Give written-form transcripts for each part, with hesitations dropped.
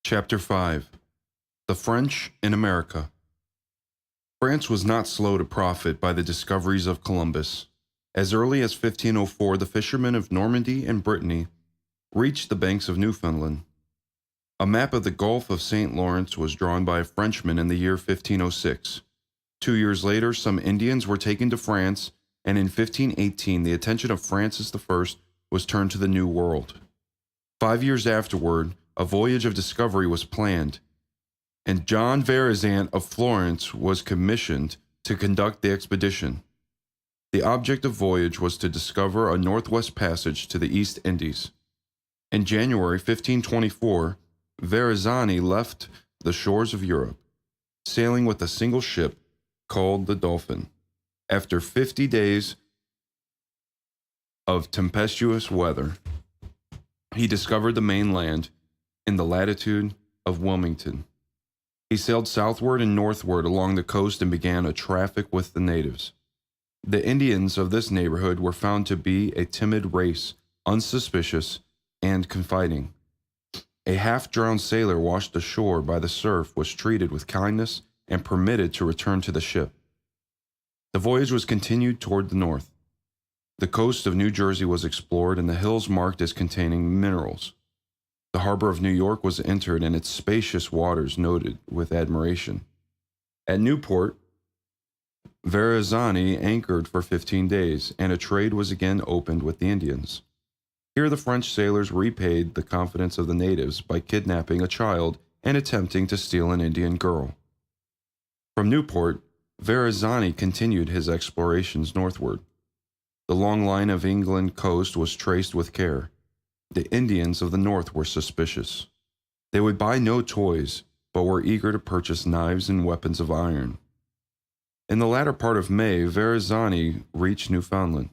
Chapter 5. The French in America. France was not slow to profit by the discoveries of Columbus. As early as 1504, the fishermen of Normandy and Brittany reached the banks of Newfoundland. A map of the Gulf of St. Lawrence was drawn by a Frenchman in the year 1506. 2 years later, some Indians were taken to France, and in 1518, the attention of Francis I was turned to the New World. 5 years afterward, a voyage of discovery was planned, and John Verazant of Florence was commissioned to conduct the expedition. The object of the voyage was to discover a northwest passage to the East Indies. In January 1524, Verrazani left the shores of Europe, sailing with a single ship called the Dolphin. After 50 days of tempestuous weather, he discovered the mainland in the latitude of Wilmington. He sailed southward and northward along the coast and began a traffic with the natives. The Indians of this neighborhood were found to be a timid race, unsuspicious and confiding. A half-drowned sailor washed ashore by the surf was treated with kindness and permitted to return to the ship. The voyage was continued toward the north. The coast of New Jersey was explored and the hills marked as containing minerals. The harbor of New York was entered and its spacious waters noted with admiration. At Newport, Verrazani anchored for 15 days, and a trade was again opened with the Indians. Here the French sailors repaid the confidence of the natives by kidnapping a child and attempting to steal an Indian girl. From Newport, Verrazani continued his explorations northward. The long line of England coast was traced with care. The Indians of the north were suspicious. They would buy no toys, but were eager to purchase knives and weapons of iron. In the latter part of May, Verrazani reached Newfoundland.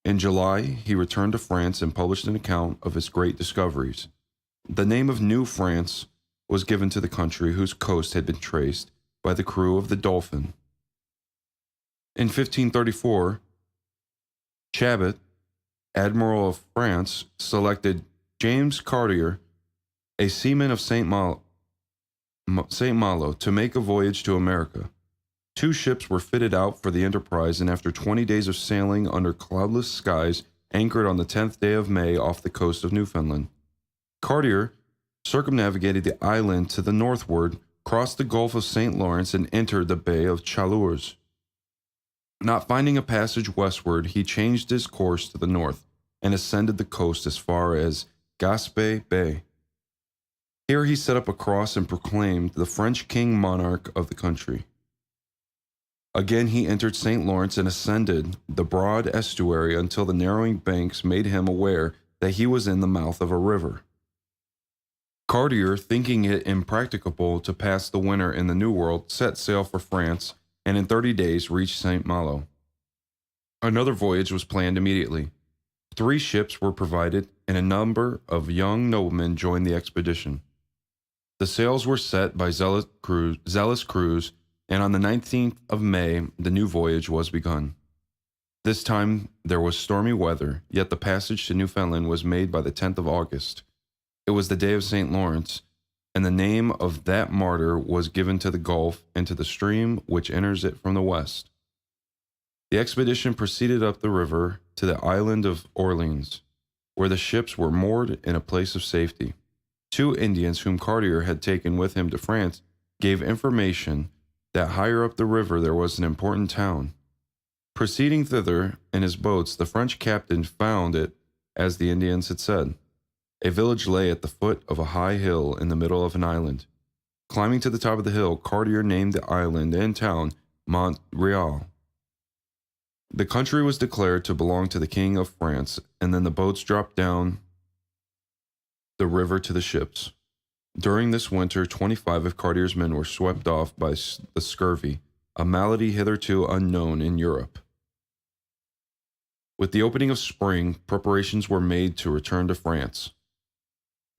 In July, he returned to France and published an account of his great discoveries. The name of New France was given to the country whose coast had been traced by the crew of the Dolphin. In 1534, Chabot, Admiral of France, selected James Cartier, a seaman of St. Malo, to make a voyage to America. 2 ships were fitted out for the enterprise, and after 20 days of sailing under cloudless skies, anchored on the 10th day of May off the coast of Newfoundland. Cartier circumnavigated the island to the northward, crossed the Gulf of St. Lawrence, and entered the Bay of Chaleurs. Not finding a passage westward, he changed his course to the north and ascended the coast as far as Gaspé Bay. Here he set up a cross and proclaimed the French king monarch of the country. Again he entered St. Lawrence and ascended the broad estuary until the narrowing banks made him aware that he was in the mouth of a river. Cartier, thinking it impracticable to pass the winter in the New World, set sail for France and in 30 days reached St. Malo. Another voyage was planned immediately. 3 ships were provided, and a number of young noblemen joined the expedition. The sails were set by zealous crews, and on the 19th of May, the new voyage was begun. This time there was stormy weather, yet the passage to Newfoundland was made by the 10th of August. It was the day of St. Lawrence, and the name of that martyr was given to the Gulf and to the stream which enters it from the west. The expedition proceeded up the river to the island of Orleans, where the ships were moored in a place of safety. 2 Indians whom Cartier had taken with him to France gave information that higher up the river there was an important town. Proceeding thither in his boats, the French captain found it as the Indians had said. A village lay at the foot of a high hill in the middle of an island. Climbing to the top of the hill, Cartier named the island and town Montreal. The country was declared to belong to the King of France, and then the boats dropped down the river to the ships. During this winter, 25 of Cartier's men were swept off by the scurvy, a malady hitherto unknown in Europe. With the opening of spring, preparations were made to return to France.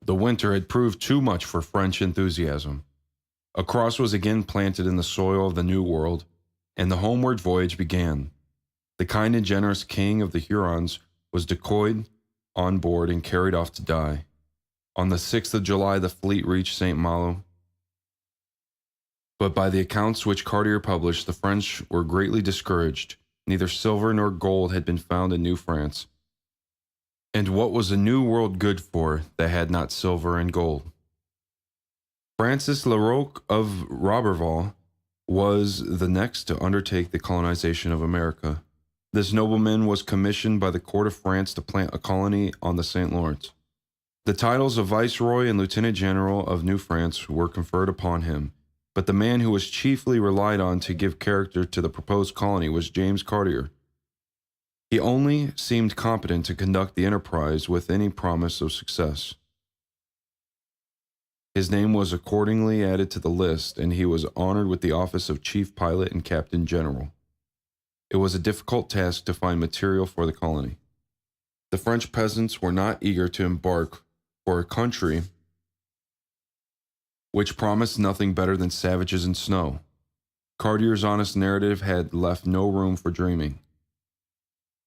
The winter had proved too much for French enthusiasm. A cross was again planted in the soil of the New World, and the homeward voyage began. The kind and generous king of the Hurons was decoyed on board and carried off to die. On the 6th of July, the fleet reached St. Malo, but by the accounts which Cartier published, the French were greatly discouraged. Neither silver nor gold had been found in New France. And what was the New World good for that had not silver and gold? Francis Larocque of Roberval was the next to undertake the colonization of America. This nobleman was commissioned by the court of France to plant a colony on the St. Lawrence. The titles of Viceroy and Lieutenant General of New France were conferred upon him, but the man who was chiefly relied on to give character to the proposed colony was James Cartier. He only seemed competent to conduct the enterprise with any promise of success. His name was accordingly added to the list, and he was honored with the office of Chief Pilot and Captain General. It was a difficult task to find material for the colony. The French peasants were not eager to embark for a country which promised nothing better than savages and snow. Cartier's honest narrative had left no room for dreaming.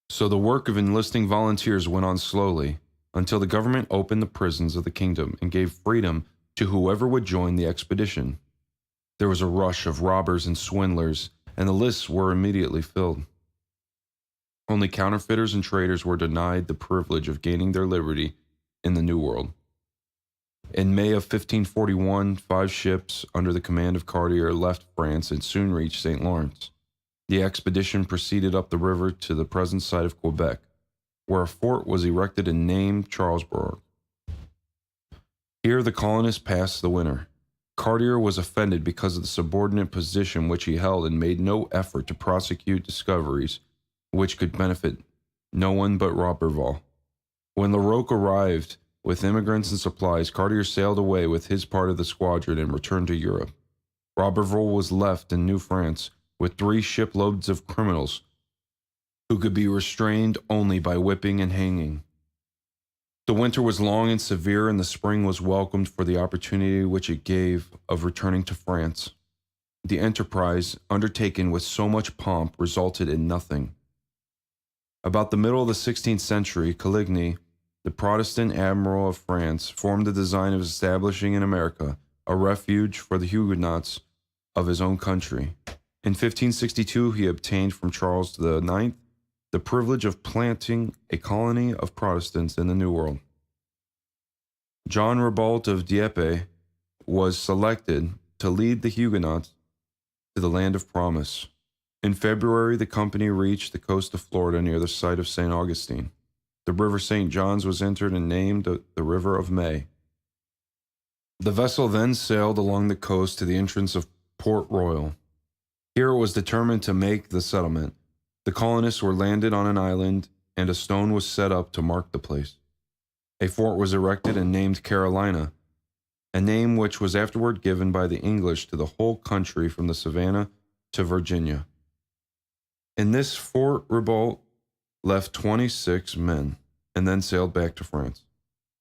So the work of enlisting volunteers went on slowly until the government opened the prisons of the kingdom and gave freedom to whoever would join the expedition. There was a rush of robbers and swindlers, and the lists were immediately filled. Only counterfeiters and traders were denied the privilege of gaining their liberty in the New World. In May of 1541, 5 ships under the command of Cartier left France and soon reached St. Lawrence. The expedition proceeded up the river to the present site of Quebec, where a fort was erected and named Charlesbourg. Here the colonists passed the winter. Cartier was offended because of the subordinate position which he held and made no effort to prosecute discoveries which could benefit no one but Roberval. When Larocque arrived with immigrants and supplies, Cartier sailed away with his part of the squadron and returned to Europe. Roberval was left in New France with 3 shiploads of criminals who could be restrained only by whipping and hanging. The winter was long and severe, and the spring was welcomed for the opportunity which it gave of returning to France. The enterprise, undertaken with so much pomp, resulted in nothing. About the middle of the 16th century, Coligny, the Protestant admiral of France, formed the design of establishing in America a refuge for the Huguenots of his own country. In 1562, he obtained from Charles IX the privilege of planting a colony of Protestants in the New World. John Ribault of Dieppe was selected to lead the Huguenots to the land of promise. In February, the company reached the coast of Florida near the site of St. Augustine. The river St. John's was entered and named the River of May. The vessel then sailed along the coast to the entrance of Port Royal. Here it was determined to make the settlement. The colonists were landed on an island, and a stone was set up to mark the place. A fort was erected and named Carolina, a name which was afterward given by the English to the whole country from the Savannah to Virginia. In this fort Ribault left 26 men, and then sailed back to France.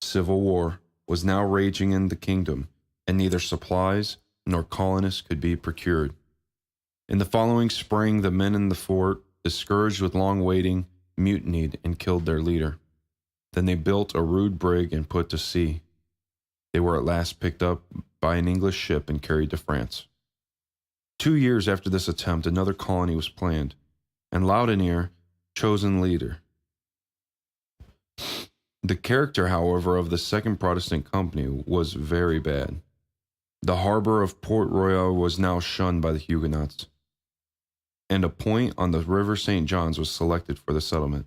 Civil war was now raging in the kingdom, and neither supplies nor colonists could be procured. In the following spring, the men in the fort, discouraged with long waiting, mutinied and killed their leader. Then they built a rude brig and put to sea. They were at last picked up by an English ship and carried to France. 2 years after this attempt, another colony was planned, and Laudonnière chosen leader. The character, however, of the Second Protestant Company was very bad. The harbor of Port Royal was now shunned by the Huguenots, and a point on the river St. John's was selected for the settlement.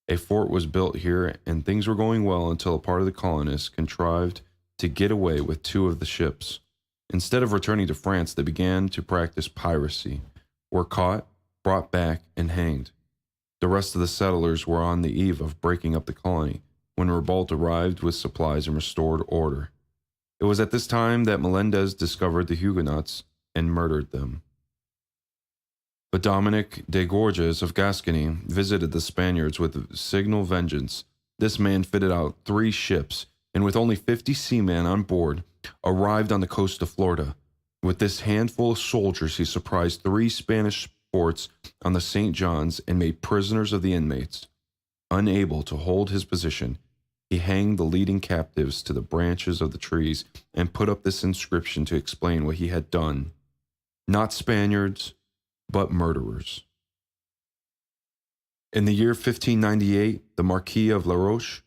A fort was built here, and things were going well until a part of the colonists contrived to get away with 2 of the ships. Instead of returning to France, they began to practice piracy, were caught, brought back, and hanged. The rest of the settlers were on the eve of breaking up the colony when Ribault arrived with supplies and restored order. It was at this time that Melendez discovered the Huguenots and murdered them. But Dominic de Gorges of Gascony visited the Spaniards with signal vengeance. This man fitted out 3 ships, and with only 50 seamen on board, arrived on the coast of Florida. With this handful of soldiers, he surprised 3 Spanish forts on the St. John's and made prisoners of the inmates. Unable to hold his position, he hanged the leading captives to the branches of the trees and put up this inscription to explain what he had done. Not Spaniards, but murderers. In the year 1598, the Marquis of La Roche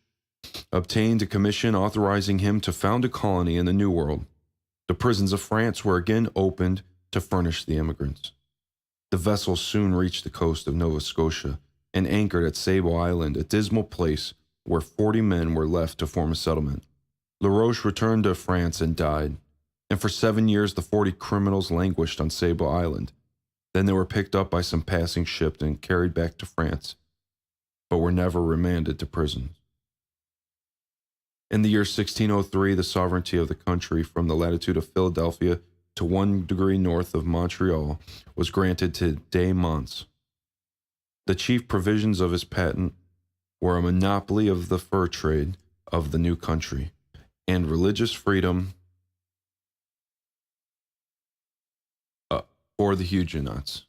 obtained a commission authorizing him to found a colony in the New World. The prisons of France were again opened to furnish the immigrants. The vessels soon reached the coast of Nova Scotia and anchored at Sable Island, a dismal place where 40 men were left to form a settlement. La Roche returned to France and died, and for 7 years the 40 criminals languished on Sable Island. Then they were picked up by some passing ship and carried back to France, but were never remanded to prisons. In the year 1603, the sovereignty of the country from the latitude of Philadelphia to 1 degree north of Montreal was granted to Des Monts. The chief provisions of his patent were a monopoly of the fur trade of the new country and religious freedom for the Huguenots.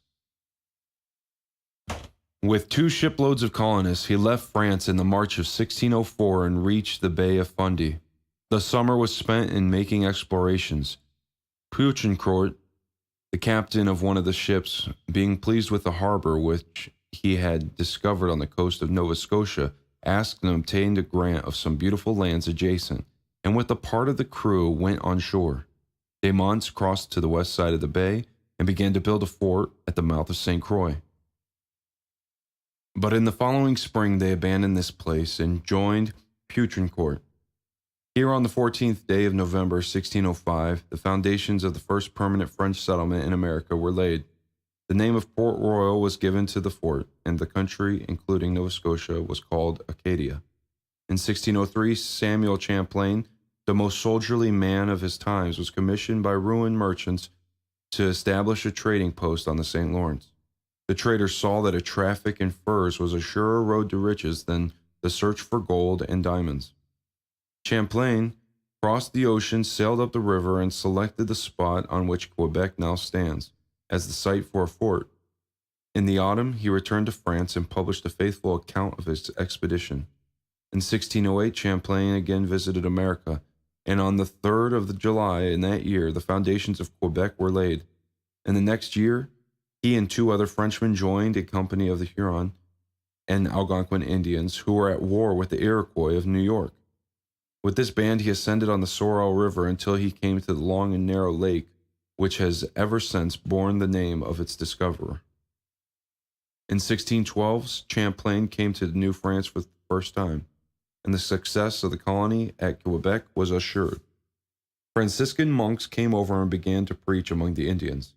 With 2 shiploads of colonists, he left France in the March of 1604 and reached the Bay of Fundy. The summer was spent in making explorations. Poutrincourt, the captain of one of the ships, being pleased with the harbor which he had discovered on the coast of Nova Scotia, asked and obtained a grant of some beautiful lands adjacent, and with a part of the crew went on shore. Des Monts crossed to the west side of the bay and began to build a fort at the mouth of St. Croix. But in the following spring they abandoned this place and joined Poutrincourt. Here on the 14th day of November 1605, the foundations of the first permanent French settlement in America were laid. The name of Port Royal was given to the fort, and the country, including Nova Scotia, was called Acadia. In 1603, Samuel Champlain, the most soldierly man of his times, was commissioned by ruined merchants to establish a trading post on the St. Lawrence. The traders saw that a traffic in furs was a surer road to riches than the search for gold and diamonds. Champlain crossed the ocean, sailed up the river, and selected the spot on which Quebec now stands as the site for a fort. In the autumn, he returned to France and published a faithful account of his expedition. In 1608, Champlain again visited America, and on the 3rd of July in that year, the foundations of Quebec were laid. In the next year, he and 2 other Frenchmen joined a company of the Huron and Algonquin Indians who were at war with the Iroquois of New York. With this band, he ascended on the Sorrel River until he came to the long and narrow lake, which has ever since borne the name of its discoverer. In 1612, Champlain came to New France for the first time, and the success of the colony at Quebec was assured. Franciscan monks came over and began to preach among the Indians.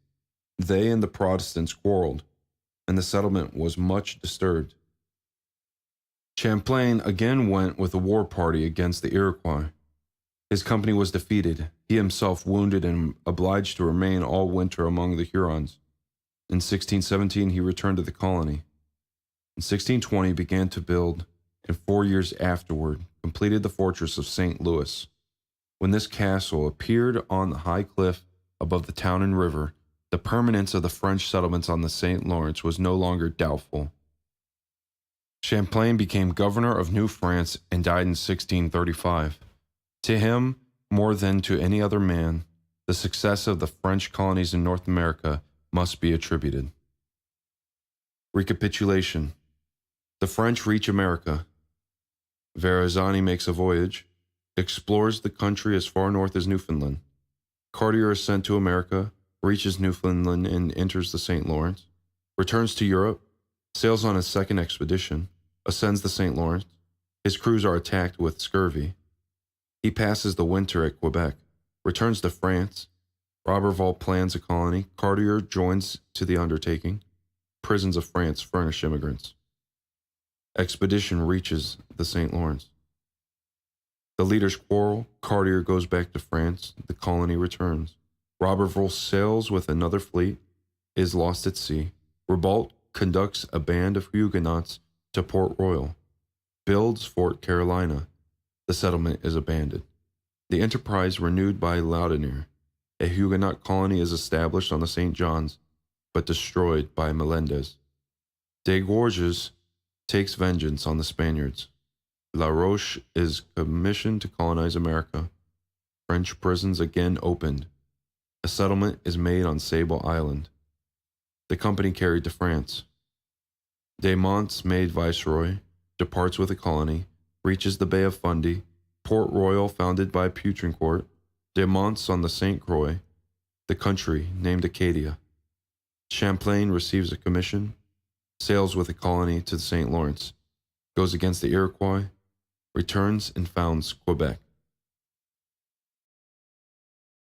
They and the Protestants quarreled, and the settlement was much disturbed. Champlain again went with a war party against the Iroquois. His company was defeated, he himself wounded and obliged to remain all winter among the Hurons. In 1617, he returned to the colony. In 1620, began to build, and 4 years afterward, completed the fortress of St. Louis. When this castle appeared on the high cliff above the town and river, the permanence of the French settlements on the St. Lawrence was no longer doubtful. Champlain became governor of New France and died in 1635. To him, more than to any other man, the success of the French colonies in North America must be attributed. Recapitulation. The French reach America. Verrazani makes a voyage, explores the country as far north as Newfoundland. Cartier is sent to America, reaches Newfoundland and enters the St. Lawrence, returns to Europe, sails on his second expedition, ascends the St. Lawrence. His crews are attacked with scurvy. He passes the winter at Quebec, returns to France. Roberval plans a colony. Cartier joins to the undertaking. Prisons of France furnish immigrants. Expedition reaches the St. Lawrence. The leaders quarrel. Cartier goes back to France. The colony returns. Roberval sails with another fleet, is lost at sea. Ribault conducts a band of Huguenots to Port Royal, builds Fort Carolina. The settlement is abandoned. The enterprise renewed by Laudonnière. A Huguenot colony is established on the St. John's, but destroyed by Melendez. Des Gorges takes vengeance on the Spaniards. La Roche is commissioned to colonize America. French prisons again opened. A settlement is made on Sable Island. The company carried to France. De Monts, made viceroy, departs with a colony, reaches the Bay of Fundy, Port Royal founded by Poutrincourt, De Monts on the St. Croix, the country named Acadia. Champlain receives a commission, sails with a colony to the St. Lawrence, goes against the Iroquois, returns and founds Quebec.